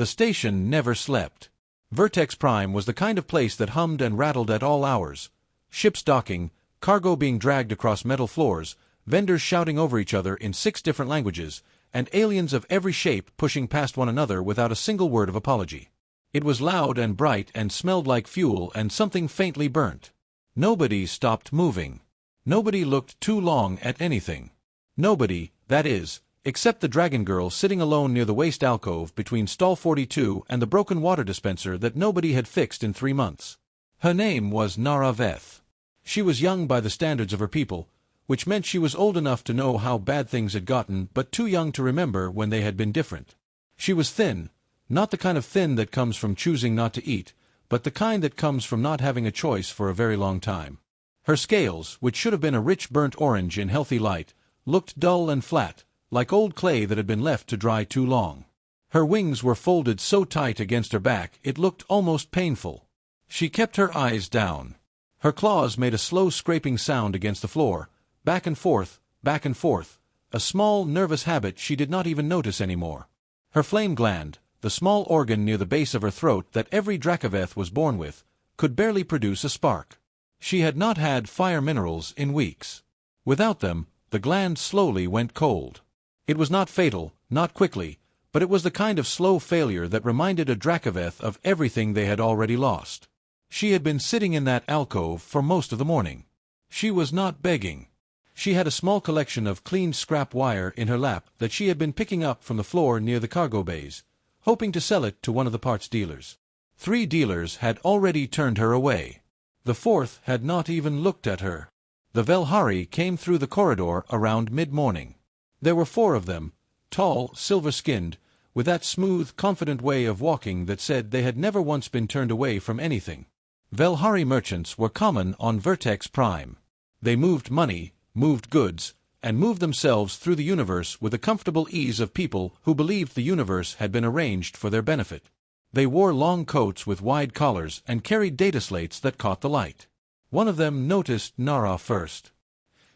The station never slept. Vertex Prime was the kind of place that hummed and rattled at all hours. Ships docking, cargo being dragged across metal floors, vendors shouting over each other in 6 different languages, and aliens of every shape pushing past one another without a single word of apology. It was loud and bright and smelled like fuel and something faintly burnt. Nobody stopped moving. Nobody looked too long at anything. Nobody, that is, except the dragon girl sitting alone near the waste alcove between stall 42 and the broken water dispenser that nobody had fixed in 3 months. Her name was Nara Veth. She was young by the standards of her people, which meant she was old enough to know how bad things had gotten but too young to remember when they had been different. She was thin, not the kind of thin that comes from choosing not to eat, but the kind that comes from not having a choice for a very long time. Her scales, which should have been a rich burnt orange in healthy light, looked dull and flat, like old clay that had been left to dry too long. Her wings were folded so tight against her back it looked almost painful. She kept her eyes down. Her claws made a slow scraping sound against the floor, back and forth, a small, nervous habit she did not even notice anymore. Her flame gland, the small organ near the base of her throat that every Dracoveth was born with, could barely produce a spark. She had not had fire minerals in weeks. Without them, the gland slowly went cold. It was not fatal, not quickly, but it was the kind of slow failure that reminded a Dracoveth of everything they had already lost. She had been sitting in that alcove for most of the morning. She was not begging. She had a small collection of clean scrap wire in her lap that she had been picking up from the floor near the cargo bays, hoping to sell it to one of the parts dealers. 3 dealers had already turned her away. The 4th had not even looked at her. The Velhari came through the corridor around mid-morning. There were 4 of them, tall, silver-skinned, with that smooth, confident way of walking that said they had never once been turned away from anything. Velhari merchants were common on Vertex Prime. They moved money, moved goods, and moved themselves through the universe with the comfortable ease of people who believed the universe had been arranged for their benefit. They wore long coats with wide collars and carried data slates that caught the light. One of them noticed Nara first.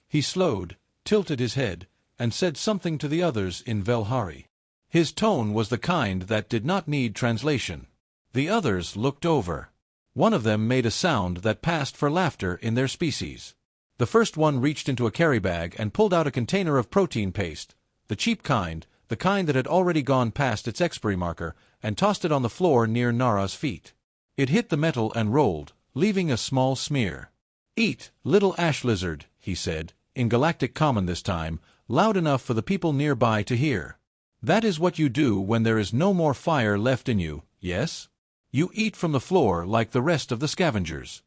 He slowed, tilted his head, and said something to the others in Velhari. His tone was the kind that did not need translation. The others looked over. One of them made a sound that passed for laughter in their species. The first one reached into a carry bag and pulled out a container of protein paste, the cheap kind, the kind that had already gone past its expiry marker, and tossed it on the floor near Nara's feet. It hit the metal and rolled, leaving a small smear. "Eat, little ash lizard," he said, in Galactic common this time, loud enough for the people nearby to hear. "That is what you do when there is no more fire left in you, yes? You eat from the floor like the rest of the scavengers."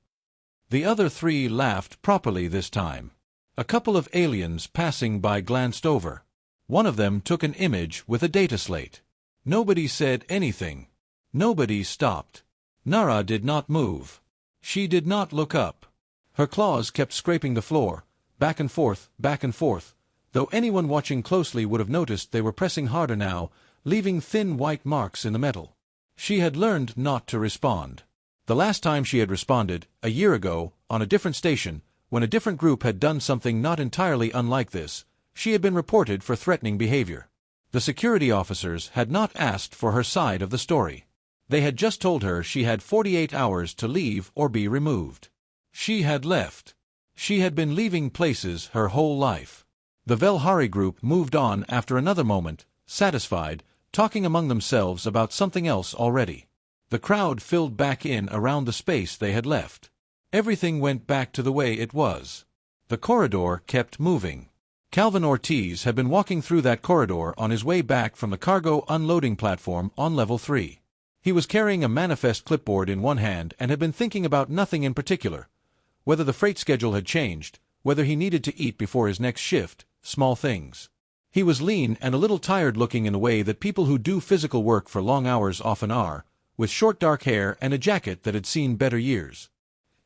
The other 3 laughed properly this time. A couple of aliens passing by glanced over. One of them took an image with a data slate. Nobody said anything. Nobody stopped. Nara did not move. She did not look up. Her claws kept scraping the floor, back and forth, though anyone watching closely would have noticed they were pressing harder now, leaving thin white marks in the metal. She had learned not to respond. The last time she had responded, a year ago, on a different station, when a different group had done something not entirely unlike this, she had been reported for threatening behavior. The security officers had not asked for her side of the story. They had just told her she had 48 hours to leave or be removed. She had left. She had been leaving places her whole life. The Velhari group moved on after another moment, satisfied, talking among themselves about something else already. The crowd filled back in around the space they had left. Everything went back to the way it was. The corridor kept moving. Calvin Ortiz had been walking through that corridor on his way back from the cargo unloading platform on level 3. He was carrying a manifest clipboard in one hand and had been thinking about nothing in particular. Whether the freight schedule had changed, whether he needed to eat before his next shift, small things. He was lean and a little tired-looking in a way that people who do physical work for long hours often are, with short dark hair and a jacket that had seen better years.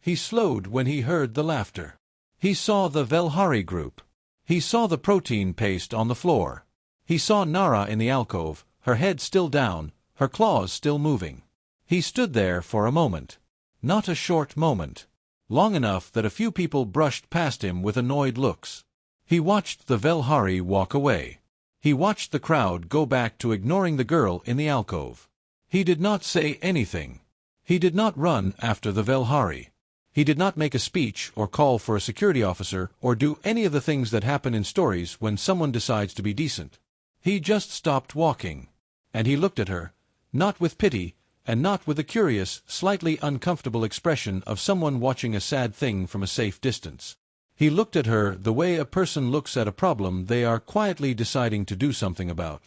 He slowed when he heard the laughter. He saw the Velhari group. He saw the protein paste on the floor. He saw Nara in the alcove, her head still down, her claws still moving. He stood there for a moment. Not a short moment. Long enough that a few people brushed past him with annoyed looks. He watched the Velhari walk away. He watched the crowd go back to ignoring the girl in the alcove. He did not say anything. He did not run after the Velhari. He did not make a speech or call for a security officer or do any of the things that happen in stories when someone decides to be decent. He just stopped walking. And he looked at her, not with pity, and not with a curious, slightly uncomfortable expression of someone watching a sad thing from a safe distance. He looked at her the way a person looks at a problem they are quietly deciding to do something about.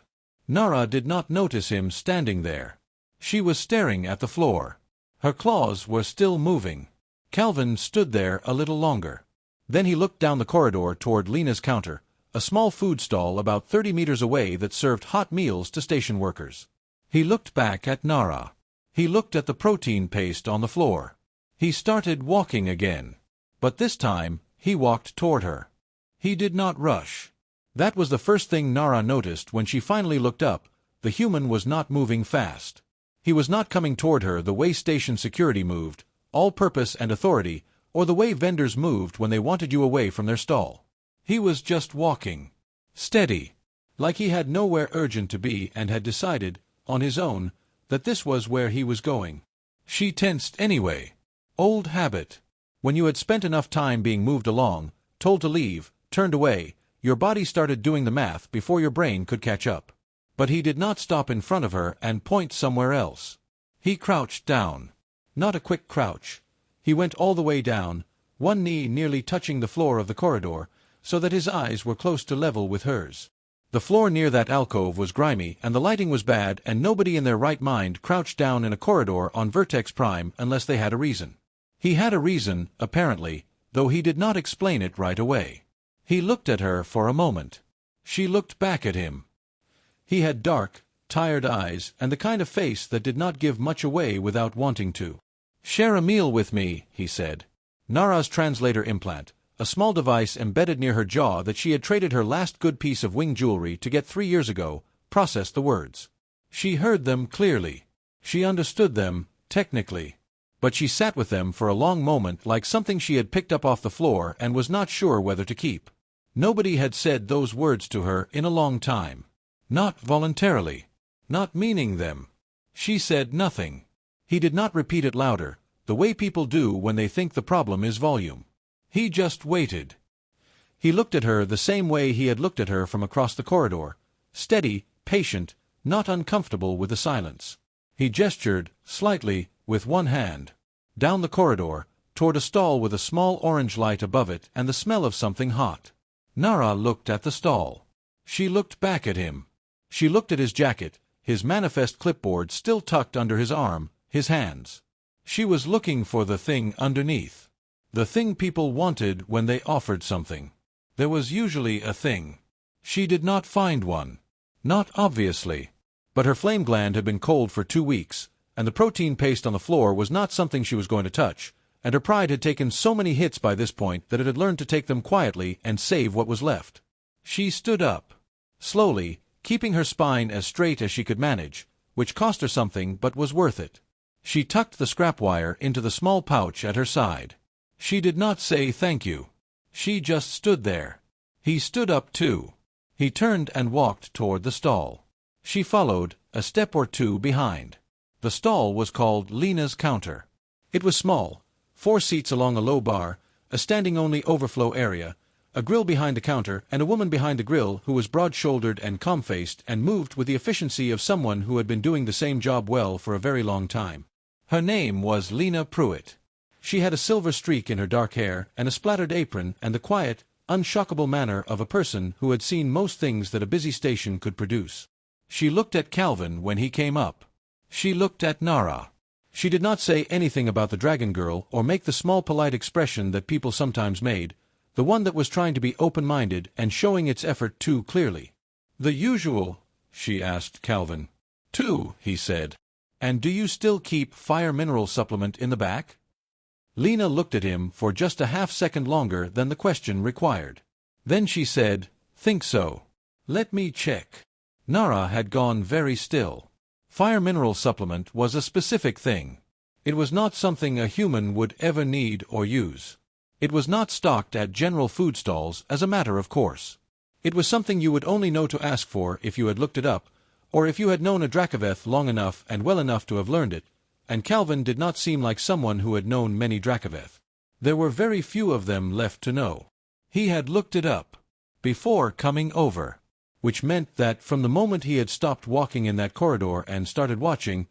Nara did not notice him standing there. She was staring at the floor. Her claws were still moving. Calvin stood there a little longer. Then he looked down the corridor toward Lena's counter, a small food stall about 30 meters away that served hot meals to station workers. He looked back at Nara. He looked at the protein paste on the floor. He started walking again. But this time, he walked toward her. He did not rush. That was the first thing Nara noticed when she finally looked up. The human was not moving fast. He was not coming toward her the way station security moved, all purpose and authority, or the way vendors moved when they wanted you away from their stall. He was just walking. Steady. Like he had nowhere urgent to be and had decided, on his own, that this was where he was going. She tensed anyway. Old habit. When you had spent enough time being moved along, told to leave, turned away, your body started doing the math before your brain could catch up. But he did not stop in front of her and point somewhere else. He crouched down. Not a quick crouch. He went all the way down, one knee nearly touching the floor of the corridor, so that his eyes were close to level with hers. The floor near that alcove was grimy and the lighting was bad, and nobody in their right mind crouched down in a corridor on Vertex Prime unless they had a reason. He had a reason, apparently, though he did not explain it right away. He looked at her for a moment. She looked back at him. He had dark, tired eyes and the kind of face that did not give much away without wanting to. "Share a meal with me," he said. Nara's translator implant, a small device embedded near her jaw that she had traded her last good piece of wing jewelry to get 3 years ago, processed the words. She heard them clearly. She understood them, technically. But she sat with them for a long moment like something she had picked up off the floor and was not sure whether to keep. Nobody had said those words to her in a long time. Not voluntarily. Not meaning them. She said nothing. He did not repeat it louder, the way people do when they think the problem is volume. He just waited. He looked at her the same way he had looked at her from across the corridor, steady, patient, not uncomfortable with the silence. He gestured, slightly, with one hand, down the corridor, toward a stall with a small orange light above it and the smell of something hot. Nara looked at the stall. She looked back at him. She looked at his jacket, his manifest clipboard still tucked under his arm, his hands. She was looking for the thing underneath. The thing people wanted when they offered something. There was usually a thing. She did not find one. Not obviously. But her flame gland had been cold for 2 weeks, and the protein paste on the floor was not something she was going to touch, and her pride had taken so many hits by this point that it had learned to take them quietly and save what was left. She stood up. Slowly, keeping her spine as straight as she could manage, which cost her something but was worth it. She tucked the scrap wire into the small pouch at her side. She did not say thank you. She just stood there. He stood up too. He turned and walked toward the stall. She followed, a step or two behind. The stall was called Lena's counter. It was small, 4 seats along a low bar, a standing-only overflow area, a grill behind the counter, and a woman behind the grill who was broad-shouldered and calm-faced and moved with the efficiency of someone who had been doing the same job well for a very long time. Her name was Lena Pruitt. She had a silver streak in her dark hair and a splattered apron and the quiet, unshockable manner of a person who had seen most things that a busy station could produce. She looked at Calvin when he came up. She looked at Nara. She did not say anything about the dragon girl or make the small polite expression that people sometimes made, the one that was trying to be open-minded and showing its effort too clearly. "The usual?" she asked Calvin. "2," he said. "And do you still keep fire mineral supplement in the back?" Lena looked at him for just a half-second longer than the question required. Then she said, "Think so. Let me check." Nara had gone very still. Fire mineral supplement was a specific thing. It was not something a human would ever need or use. It was not stocked at general food stalls as a matter of course. It was something you would only know to ask for if you had looked it up, Or if you had known a Dracoveth long enough and well enough to have learned it, and Calvin did not seem like someone who had known many Dracoveth. There were very few of them left to know. He had looked it up before coming over, which meant that from the moment he had stopped walking in that corridor and started watching,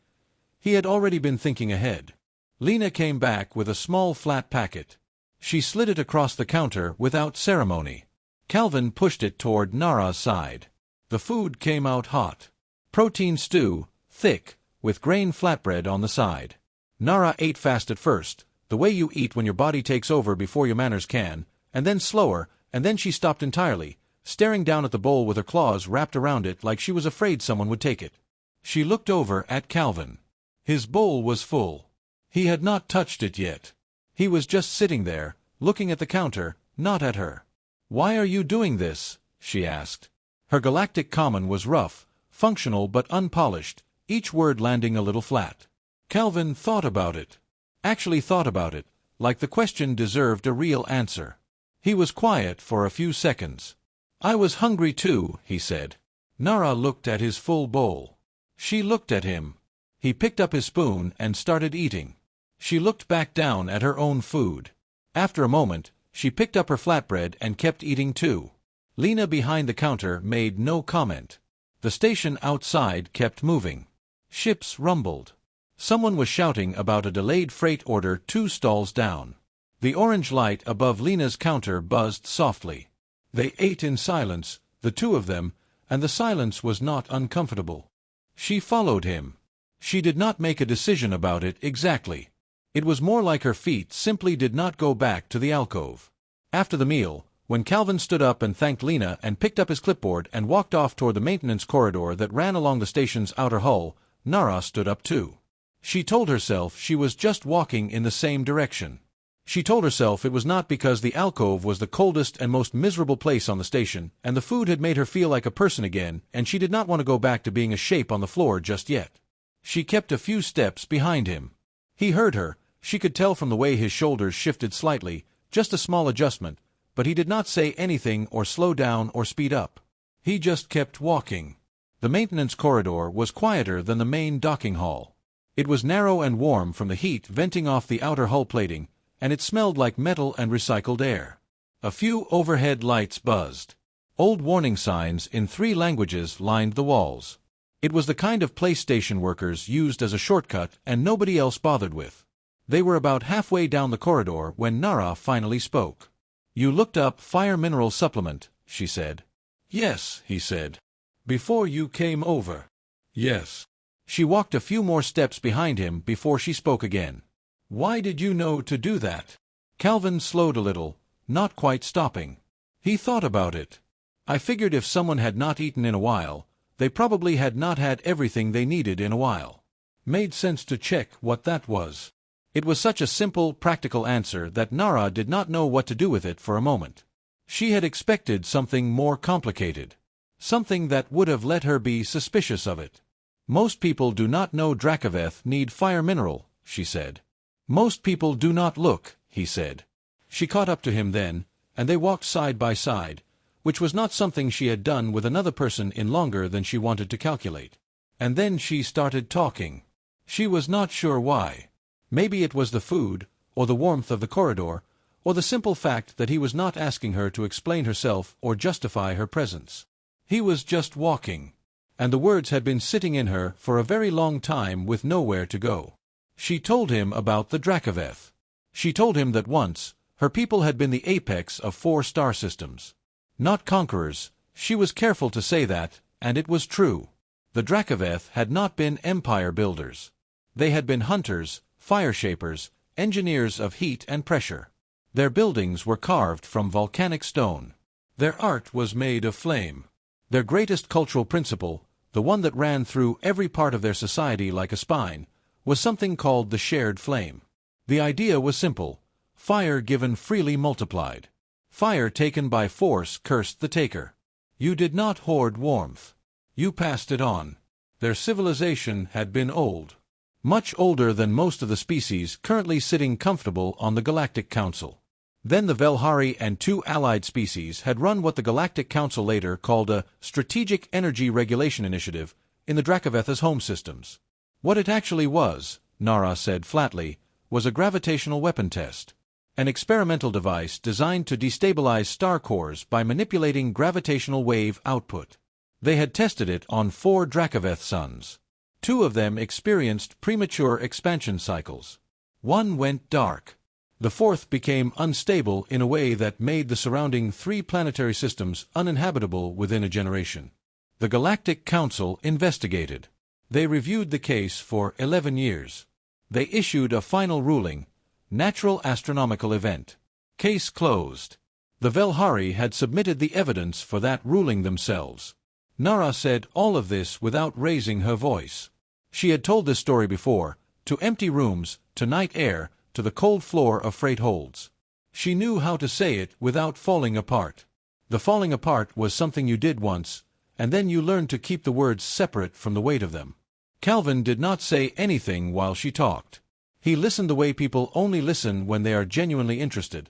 he had already been thinking ahead. Lena came back with a small flat packet. She slid it across the counter without ceremony. Calvin pushed it toward Nara's side. The food came out hot. Protein stew, thick, with grain flatbread on the side. Nara ate fast at first, the way you eat when your body takes over before your manners can, and then slower, and then she stopped entirely, staring down at the bowl with her claws wrapped around it like she was afraid someone would take it. She looked over at Calvin. His bowl was full. He had not touched it yet. He was just sitting there, looking at the counter, not at her. "Why are you doing this?" she asked. Her galactic common was rough, functional but unpolished, each word landing a little flat. Calvin thought about it. Actually thought about it, like the question deserved a real answer. He was quiet for a few seconds. "I was hungry too," he said. Nara looked at his full bowl. She looked at him. He picked up his spoon and started eating. She looked back down at her own food. After a moment, she picked up her flatbread and kept eating too. Lena behind the counter made no comment. The station outside kept moving. Ships rumbled. Someone was shouting about a delayed freight order 2 stalls down. The orange light above Lena's counter buzzed softly. They ate in silence, the two of them, and the silence was not uncomfortable. She followed him. She did not make a decision about it exactly. It was more like her feet simply did not go back to the alcove. After the meal, when Calvin stood up and thanked Lena and picked up his clipboard and walked off toward the maintenance corridor that ran along the station's outer hull, Nara stood up too. She told herself she was just walking in the same direction. She told herself it was not because the alcove was the coldest and most miserable place on the station, and the food had made her feel like a person again, and she did not want to go back to being a shape on the floor just yet. She kept a few steps behind him. He heard her. She could tell from the way his shoulders shifted slightly, just a small adjustment, but he did not say anything or slow down or speed up. He just kept walking. The maintenance corridor was quieter than the main docking hall. It was narrow and warm from the heat venting off the outer hull plating, and it smelled like metal and recycled air. A few overhead lights buzzed. Old warning signs in 3 languages lined the walls. It was the kind of place station workers used as a shortcut and nobody else bothered with. They were about halfway down the corridor when Nara finally spoke. "You looked up fire mineral supplement," she said. "Yes," he said. "Before you came over." "Yes." She walked a few more steps behind him before she spoke again. "Why did you know to do that?" Calvin slowed a little, not quite stopping. He thought about it. "I figured if someone had not eaten in a while, they probably had not had everything they needed in a while. Made sense to check what that was." It was such a simple, practical answer that Nara did not know what to do with it for a moment. She had expected something more complicated. Something that would have let her be suspicious of it. "Most people do not know Dracoveth need fire mineral," she said. "Most people do not look," he said. She caught up to him then, and they walked side by side, which was not something she had done with another person in longer than she wanted to calculate. And then she started talking. She was not sure why. Maybe it was the food, or the warmth of the corridor, or the simple fact that he was not asking her to explain herself or justify her presence. He was just walking. And the words had been sitting in her for a very long time with nowhere to go. She told him about the Dracoveth. She told him that once, her people had been the apex of 4 star systems. Not conquerors, she was careful to say that, and it was true. The Dracoveth had not been empire builders. They had been hunters, fire shapers, engineers of heat and pressure. Their buildings were carved from volcanic stone. Their art was made of flame. Their greatest cultural principle, the one that ran through every part of their society like a spine, was something called the shared flame. The idea was simple: fire given freely multiplied. Fire taken by force cursed the taker. You did not hoard warmth. You passed it on. Their civilization had been old. Much older than most of the species currently sitting comfortable on the Galactic Council. Then the Velhari and 2 allied species had run what the Galactic Council later called a Strategic Energy Regulation Initiative, in the Dracovetha's home systems. What it actually was, Nara said flatly, was a gravitational weapon test. An experimental device designed to destabilize star cores by manipulating gravitational wave output. They had tested it on 4 Dracoveth suns. 2 of them experienced premature expansion cycles. 1 went dark. The 4th became unstable in a way that made the surrounding 3 planetary systems uninhabitable within a generation. The Galactic Council investigated. They reviewed the case for 11 years. They issued a final ruling: natural astronomical event. Case closed. The Velhari had submitted the evidence for that ruling themselves. Nara said all of this without raising her voice. She had told this story before, to empty rooms, to night air, to the cold floor of freight holds. She knew how to say it without falling apart. The falling apart was something you did once, and then you learned to keep the words separate from the weight of them. Calvin did not say anything while she talked. He listened the way people only listen when they are genuinely interested,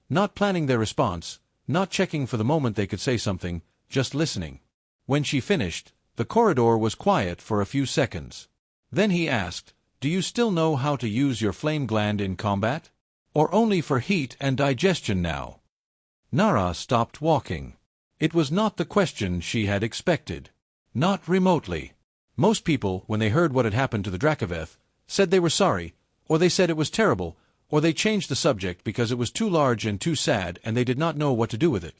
not planning their response, not checking for the moment they could say something, just listening. When she finished, the corridor was quiet for a few seconds. Then he asked, "Do you still know how to use your flame gland in combat? Or only for heat and digestion now?" Nara stopped walking. It was not the question she had expected. Not remotely. Most people, when they heard what had happened to the Dracoveth, said they were sorry, or they said it was terrible, or they changed the subject because it was too large and too sad and they did not know what to do with it.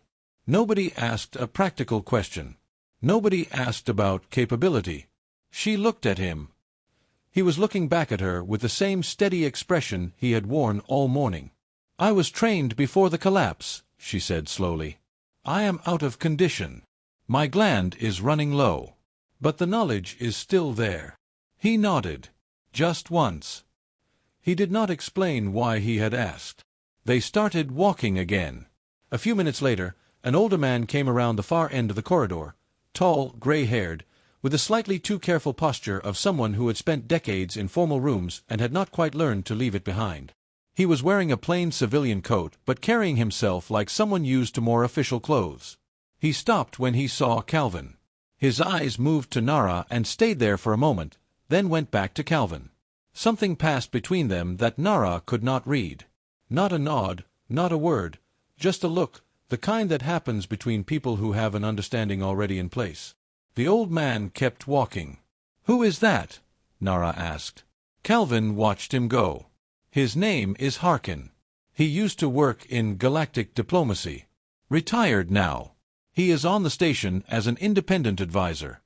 Nobody asked a practical question. Nobody asked about capability. She looked at him. He was looking back at her with the same steady expression he had worn all morning. "I was trained before the collapse," she said slowly. "I am out of condition. My gland is running low. But the knowledge is still there." He nodded. Just once. He did not explain why he had asked. They started walking again. A few minutes later, an older man came around the far end of the corridor, tall, gray-haired, with the slightly too careful posture of someone who had spent decades in formal rooms and had not quite learned to leave it behind. He was wearing a plain civilian coat but carrying himself like someone used to more official clothes. He stopped when he saw Calvin. His eyes moved to Nara and stayed there for a moment, then went back to Calvin. Something passed between them that Nara could not read. Not a nod, not a word, just a look, the kind that happens between people who have an understanding already in place. The old man kept walking. "Who is that?" Nara asked. Calvin watched him go. "His name is Harkin. He used to work in galactic diplomacy. Retired now. He is on the station as an independent advisor."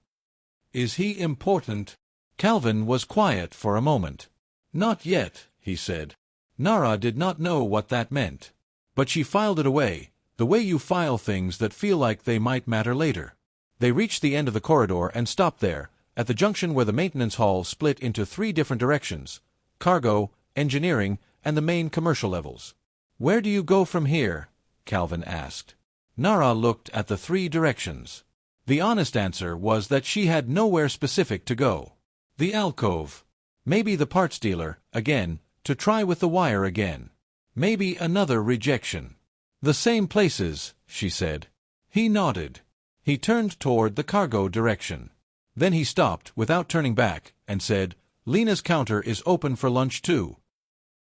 "Is he important?" Calvin was quiet for a moment. "Not yet," he said. Nara did not know what that meant. But she filed it away, the way you file things that feel like they might matter later. They reached the end of the corridor and stopped there, at the junction where the maintenance hall split into 3 different directions: cargo, engineering, and the main commercial levels. "Where do you go from here?" Calvin asked. Nara looked at the 3 directions. The honest answer was that she had nowhere specific to go. The alcove. Maybe the parts dealer, again, to try with the wire again. Maybe another rejection. "The same places," she said. He nodded. He turned toward the cargo direction. Then he stopped without turning back and said, "Lena's counter is open for lunch too."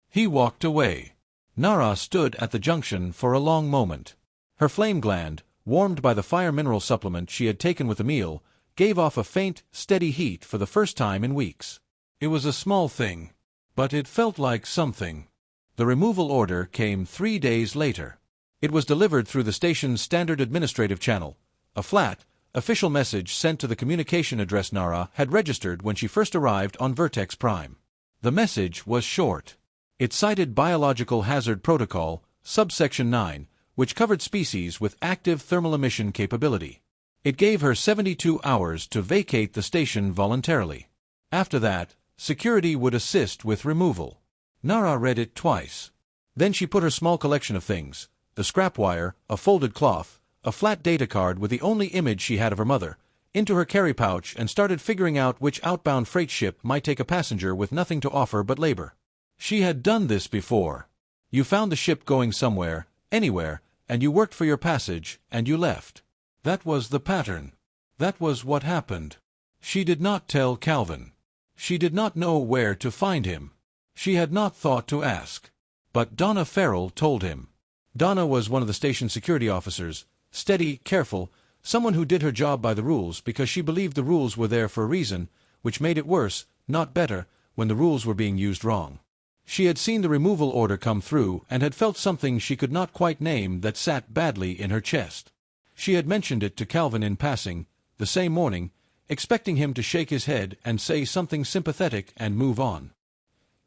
He walked away. Nara stood at the junction for a long moment. Her flame gland, warmed by the fire mineral supplement she had taken with the meal, gave off a faint, steady heat for the first time in weeks. It was a small thing, but it felt like something. The removal order came 3 days later. It was delivered through the station's standard administrative channel, a flat, official message sent to the communication address Nara had registered when she first arrived on Vertex Prime. The message was short. It cited Biological Hazard Protocol, subsection 9, which covered species with active thermal emission capability. It gave her 72 hours to vacate the station voluntarily. After that, security would assist with removal. Nara read it twice. Then she put her small collection of things, the scrap wire, a folded cloth, a flat data card with the only image she had of her mother, into her carry pouch and started figuring out which outbound freight ship might take a passenger with nothing to offer but labor. She had done this before. You found the ship going somewhere, anywhere, and you worked for your passage, and you left. That was the pattern. That was what happened. She did not tell Calvin. She did not know where to find him. She had not thought to ask. But Donna Farrell told him. Donna was one of the station security officers, steady, careful, someone who did her job by the rules because she believed the rules were there for a reason, which made it worse, not better, when the rules were being used wrong. She had seen the removal order come through and had felt something she could not quite name that sat badly in her chest. She had mentioned it to Calvin in passing, the same morning, expecting him to shake his head and say something sympathetic and move on.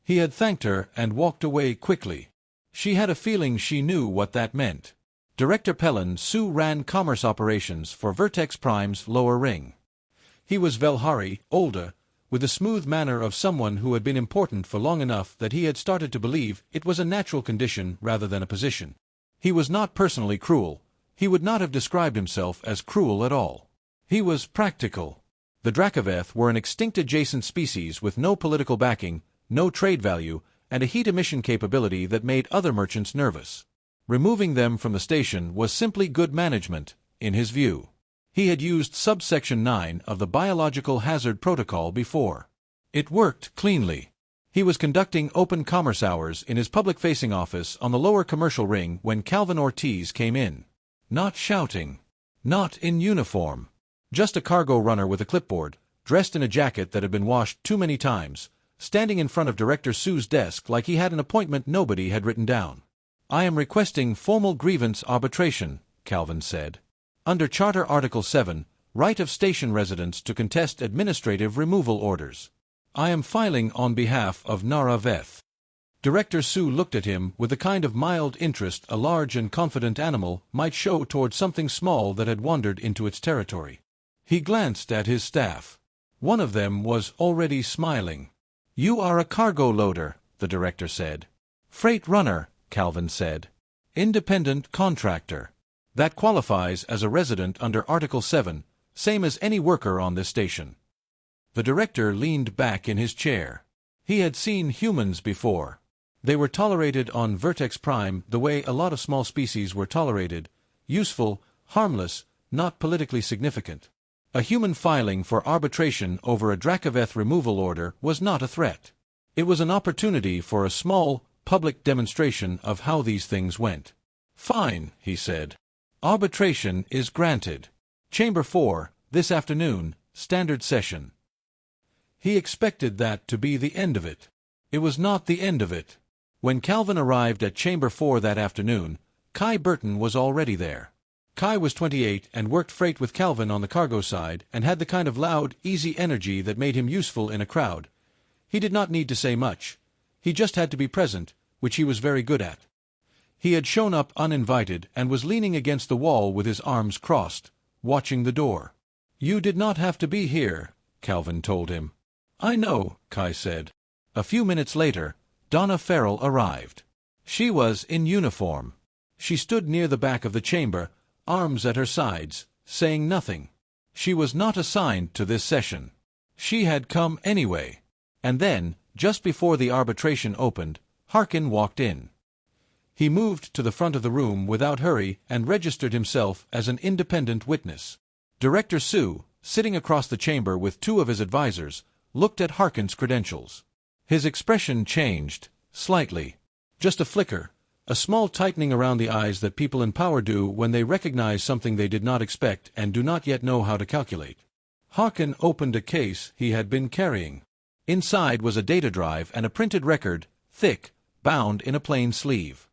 He had thanked her and walked away quickly. She had a feeling she knew what that meant. Director Pellin Sue ran commerce operations for Vertex Prime's lower ring. He was Velhari, older, with the smooth manner of someone who had been important for long enough that he had started to believe it was a natural condition rather than a position. He was not personally cruel. He would not have described himself as cruel at all. He was practical. The Dracoveth were an extinct adjacent species with no political backing, no trade value, and a heat emission capability that made other merchants nervous. Removing them from the station was simply good management, in his view. He had used subsection 9 of the Biological Hazard Protocol before. It worked cleanly. He was conducting open commerce hours in his public-facing office on the lower commercial ring when Calvin Ortiz came in. Not shouting. Not in uniform. Just a cargo runner with a clipboard, dressed in a jacket that had been washed too many times, standing in front of Director Sue's desk like he had an appointment nobody had written down. "I am requesting formal grievance arbitration," Calvin said. "Under Charter Article 7, right of station residents to contest administrative removal orders. I am filing on behalf of Nara Veth." Director Sue looked at him with the kind of mild interest a large and confident animal might show toward something small that had wandered into its territory. He glanced at his staff. One of them was already smiling. "You are a cargo loader," the director said. "Freight runner," Calvin said. "Independent contractor. That qualifies as a resident under Article 7, same as any worker on this station." The director leaned back in his chair. He had seen humans before. They were tolerated on Vertex Prime the way a lot of small species were tolerated, useful, harmless, not politically significant. A human filing for arbitration over a Dracoveth removal order was not a threat. It was an opportunity for a small, public demonstration of how these things went. "Fine," he said. "Arbitration is granted. Chamber 4, this afternoon, standard session." He expected that to be the end of it. It was not the end of it. When Calvin arrived at Chamber 4 that afternoon, Kai Burton was already there. Kai was 28 and worked freight with Calvin on the cargo side and had the kind of loud, easy energy that made him useful in a crowd. He did not need to say much. He just had to be present, which he was very good at. He had shown up uninvited and was leaning against the wall with his arms crossed, watching the door. "You did not have to be here," Calvin told him. "I know," Kai said. A few minutes later, Donna Farrell arrived. She was in uniform. She stood near the back of the chamber, arms at her sides, saying nothing. She was not assigned to this session. She had come anyway. And then, just before the arbitration opened, Harkin walked in. He moved to the front of the room without hurry and registered himself as an independent witness. Director Sue, sitting across the chamber with two of his advisors, looked at Harkin's credentials. His expression changed, slightly. Just a flicker, a small tightening around the eyes that people in power do when they recognize something they did not expect and do not yet know how to calculate. Harkin opened a case he had been carrying. Inside was a data drive and a printed record, thick, bound in a plain sleeve.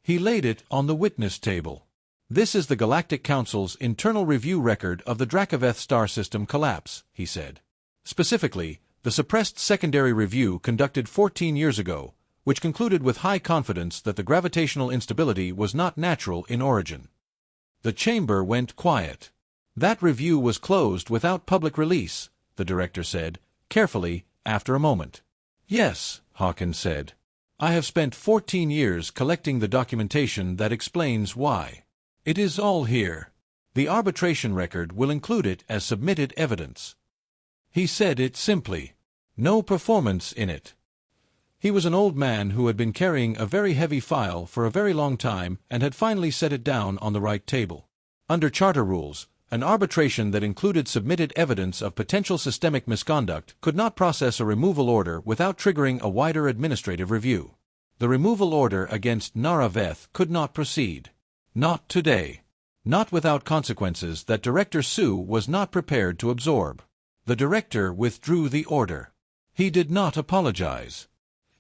He laid it on the witness table. "This is the Galactic Council's internal review record of the Dracoveth star system collapse," he said. "Specifically, the suppressed secondary review conducted 14 years ago, which concluded with high confidence that the gravitational instability was not natural in origin." The chamber went quiet. "That review was closed without public release," the director said, carefully, after a moment. "Yes," Hawkins said. "I have spent 14 years collecting the documentation that explains why. It is all here. The arbitration record will include it as submitted evidence." He said it simply. No performance in it. He was an old man who had been carrying a very heavy file for a very long time and had finally set it down on the right table. Under charter rules, An arbitration that included submitted evidence of potential systemic misconduct could not process a removal order without triggering a wider administrative review. The removal order against Nara Veth could not proceed. Not today. Not without consequences that Director Sue was not prepared to absorb. The director withdrew the order. He did not apologize.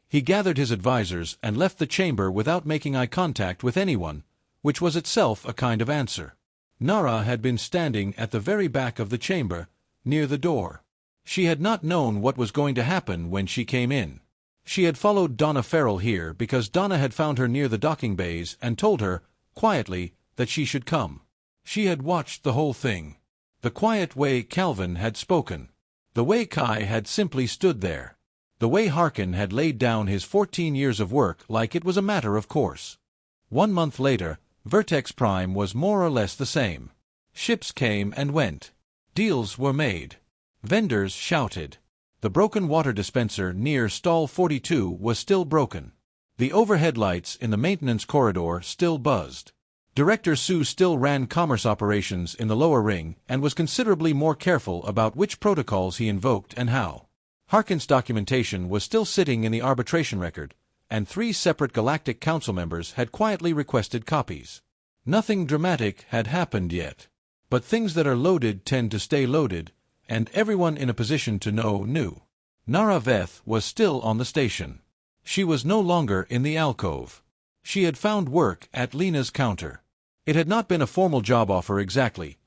He gathered his advisors and left the chamber without making eye contact with anyone, which was itself a kind of answer. Nara had been standing at the very back of the chamber, near the door. She had not known what was going to happen when she came in. She had followed Donna Farrell here because Donna had found her near the docking bays and told her, quietly, that she should come. She had watched the whole thing. The quiet way Calvin had spoken. The way Kai had simply stood there. The way Harkin had laid down his 14 years of work like it was a matter of course. 1 month later, Vertex Prime was more or less the same. Ships came and went. Deals were made. Vendors shouted. The broken water dispenser near Stall 42 was still broken. The overhead lights in the maintenance corridor still buzzed. Director Sue still ran commerce operations in the lower ring and was considerably more careful about which protocols he invoked and how. Harkin's documentation was still sitting in the arbitration record, and 3 separate Galactic Council members had quietly requested copies. Nothing dramatic had happened yet. But things that are loaded tend to stay loaded, and everyone in a position to know knew. Nara Veth was still on the station. She was no longer in the alcove. She had found work at Lena's counter. It had not been a formal job offer exactly.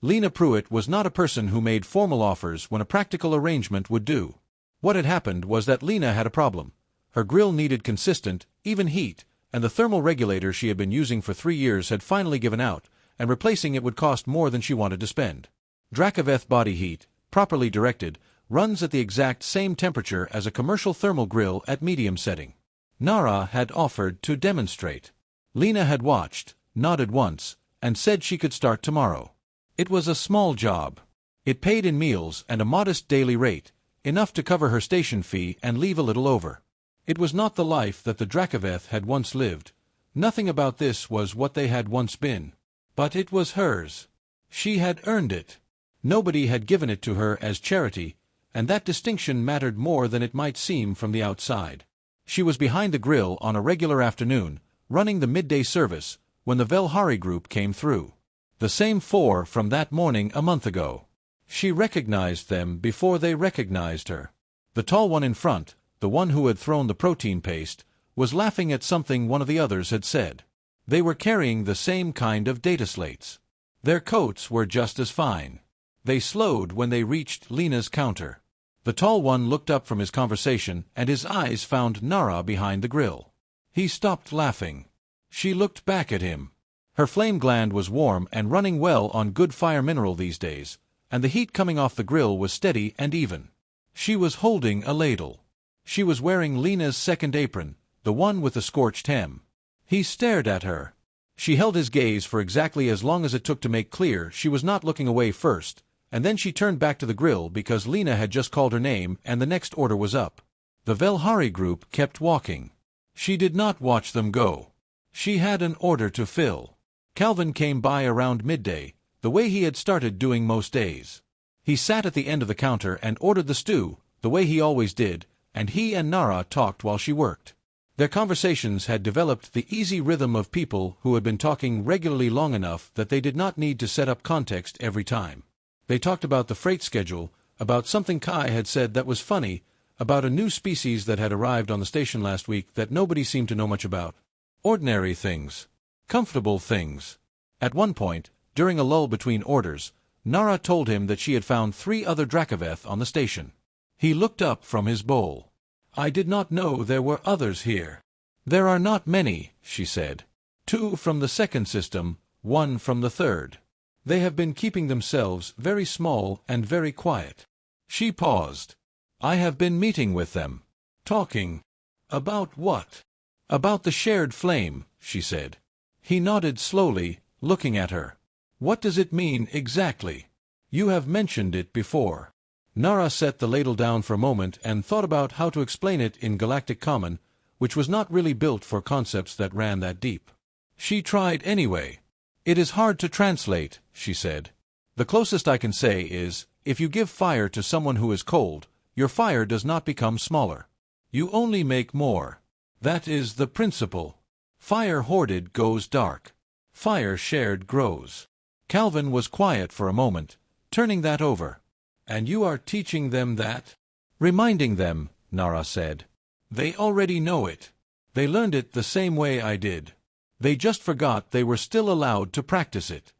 Lena Pruitt was not a person who made formal offers when a practical arrangement would do. What had happened was that Lena had a problem. Her grill needed consistent, even heat, and the thermal regulator she had been using for 3 years had finally given out, and replacing it would cost more than she wanted to spend. Drakaveth body heat, properly directed, runs at the exact same temperature as a commercial thermal grill at medium setting. Nara had offered to demonstrate. Lena had watched, nodded once, and said she could start tomorrow. It was a small job. It paid in meals and a modest daily rate, enough to cover her station fee and leave a little over. It was not the life that the Drakaveth had once lived. Nothing about this was what they had once been. But it was hers. She had earned it. Nobody had given it to her as charity, and that distinction mattered more than it might seem from the outside. She was behind the grill on a regular afternoon, running the midday service, when the Velhari group came through. The same 4 from that morning a month ago. She recognized them before they recognized her. The tall one in front, the one who had thrown the protein paste, was laughing at something one of the others had said. They were carrying the same kind of data slates. Their coats were just as fine. They slowed when they reached Lena's counter. The tall one looked up from his conversation, and his eyes found Nara behind the grill. He stopped laughing. She looked back at him. Her flame gland was warm and running well on good fire mineral these days, and the heat coming off the grill was steady and even. She was holding a ladle. She was wearing Lena's second apron, the one with the scorched hem. He stared at her. She held his gaze for exactly as long as it took to make clear she was not looking away first, and then she turned back to the grill because Lena had just called her name and the next order was up. The Velhari group kept walking. She did not watch them go. She had an order to fill. Calvin came by around midday, the way he had started doing most days. He sat at the end of the counter and ordered the stew, the way he always did, and he and Nara talked while she worked. Their conversations had developed the easy rhythm of people who had been talking regularly long enough that they did not need to set up context every time. They talked about the freight schedule, about something Kai had said that was funny, about a new species that had arrived on the station last week that nobody seemed to know much about. Ordinary things. Comfortable things. At one point, during a lull between orders, Nara told him that she had found 3 other Drakaveth on the station. He looked up from his bowl. "I did not know there were others here." "There are not many," she said. 2 from the second system, 1 from the third. They have been keeping themselves very small and very quiet." She paused. "I have been meeting with them." "Talking. About what?" "About the shared flame," she said. He nodded slowly, looking at her. "What does it mean exactly? You have mentioned it before." Nara set the ladle down for a moment and thought about how to explain it in Galactic Common, which was not really built for concepts that ran that deep. She tried anyway. "It is hard to translate," she said. The closest I can say is, if you give fire to someone who is cold, your fire does not become smaller. You only make more. That is the principle. Fire hoarded goes dark. Fire shared grows. Calvin was quiet for a moment, turning that over. And you are teaching them that? Reminding them, Nara said. They already know it. They learned it the same way I did. They just forgot they were still allowed to practice it.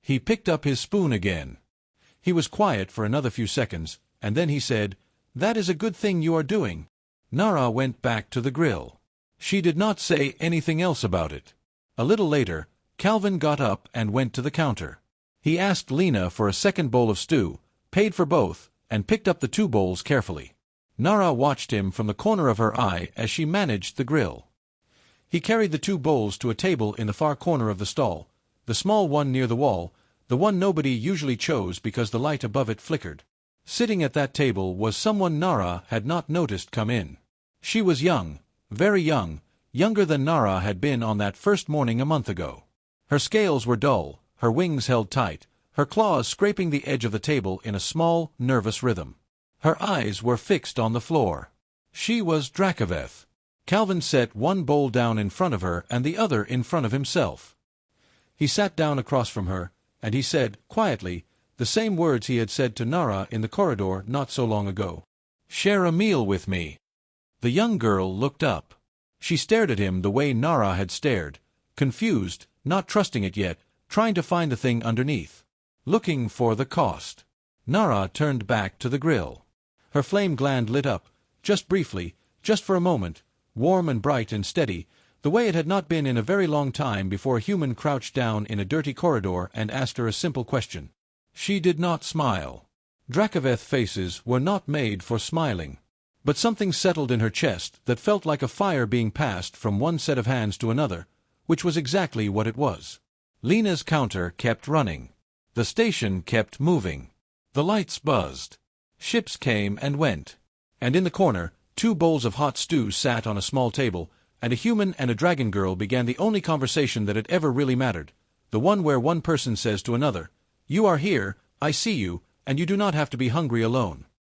He picked up his spoon again. He was quiet for another few seconds, and then he said, "That is a good thing you are doing." Nara went back to the grill. She did not say anything else about it. A little later, Calvin got up and went to the counter. He asked Lena for a second bowl of stew, paid for both, and picked up the 2 bowls carefully. Nara watched him from the corner of her eye as she managed the grill. He carried the 2 bowls to a table in the far corner of the stall, the small one near the wall, the one nobody usually chose because the light above it flickered. Sitting at that table was someone Nara had not noticed come in. She was young, very young, younger than Nara had been on that first morning a month ago. Her scales were dull, her wings held tight, her claws scraping the edge of the table in a small, nervous rhythm. Her eyes were fixed on the floor. She was Dracoveth. Calvin set one bowl down in front of her and the other in front of himself. He sat down across from her, and he said, quietly, the same words he had said to Nara in the corridor not so long ago. "Share a meal with me." The young girl looked up. She stared at him the way Nara had stared, confused, not trusting it yet, trying to find the thing underneath. Looking for the cost. Nara turned back to the grill. Her flame gland lit up, just briefly, just for a moment, warm and bright and steady, the way it had not been in a very long time before a human crouched down in a dirty corridor and asked her a simple question. She did not smile. Dracoveth faces were not made for smiling. But something settled in her chest that felt like a fire being passed from one set of hands to another, which was exactly what it was. Lena's counter kept running. The station kept moving. The lights buzzed. Ships came and went. And in the corner, 2 bowls of hot stew sat on a small table, and a human and a dragon girl began the only conversation that had ever really mattered, the one where one person says to another, "You are here, I see you, and you do not have to be hungry alone."